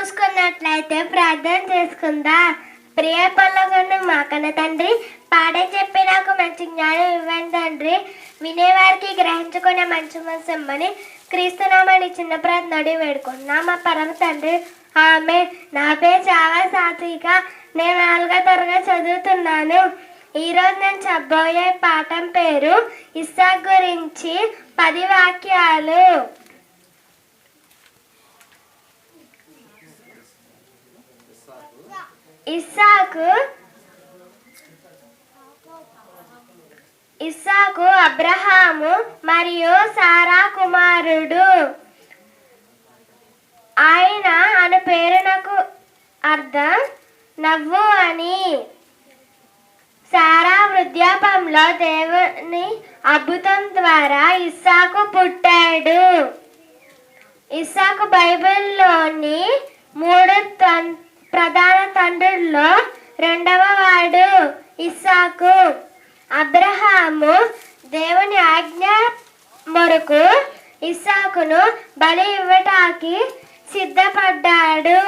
మూసుకున్నట్లయితే ప్రార్థన చేసుకుందా. ప్రియ పల్లగొండ మా కన్న తండ్రి, పాడే చెప్పి నాకు మంచి జ్ఞానం ఇవ్వండి తండ్రి. వినేవారికి గ్రహించుకునే మంచి మనసు ఇమ్మని క్రీస్తునామని చిన్న ప్రార్థన వేడుకున్నా మా పరమ తండ్రి. ఆమె. నా పేరు చాలా సాత్విక. నేను 4వ తరగతి చదువుతున్నాను. ఈరోజు నేను చెప్పబోయే పాఠం పేరు ఇస్సాకు గురించి 10 వాక్యాలు. ఇస్సాకు అబ్రహాము మరియు సారా కుమారుడు. ఆయన అను పేరునకు అర్థం నవ్వు అని. సారా వృద్ధాపంలో దేవుని అద్భుతం ద్వారా ఇస్సాకు పుట్టాడు. ఇస్సాకు బైబిల్లోని 3 ప్రధాన తండ్రుల్లో 2వ వాడు ఇస్సాకు. అబ్రహాము దేవుని ఆజ్ఞ మేరకు ఇస్సాకును బలి ఇవ్వటానికి సిద్ధపడ్డాడు.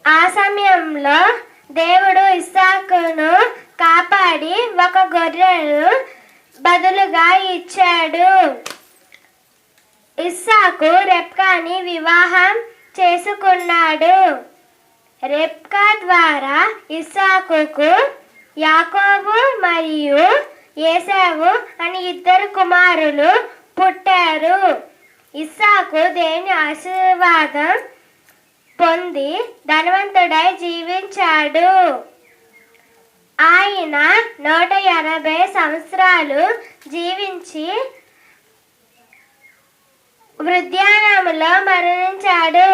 ఆ సమయంలో దేవుడు ఇస్సాకును కాపాడి ఒక గొర్రెను బదులుగా ఇచ్చాడు. ఇస్సాకు రెబ్కాని వివాహం చేసుకున్నాడు. రెబ్కా ద్వారా ఇస్సాకుకు యాకోబు మరియు ఏశావు అని 2 కుమారులు పుట్టారు. ఇస్సాకు దేవుని ఆశీర్వాదం పొంది ధనవంతుడై జీవించాడు. ఆయన 180 సంవత్సరాలు జీవించి వృద్ధాప్యంలో మరణించాడు.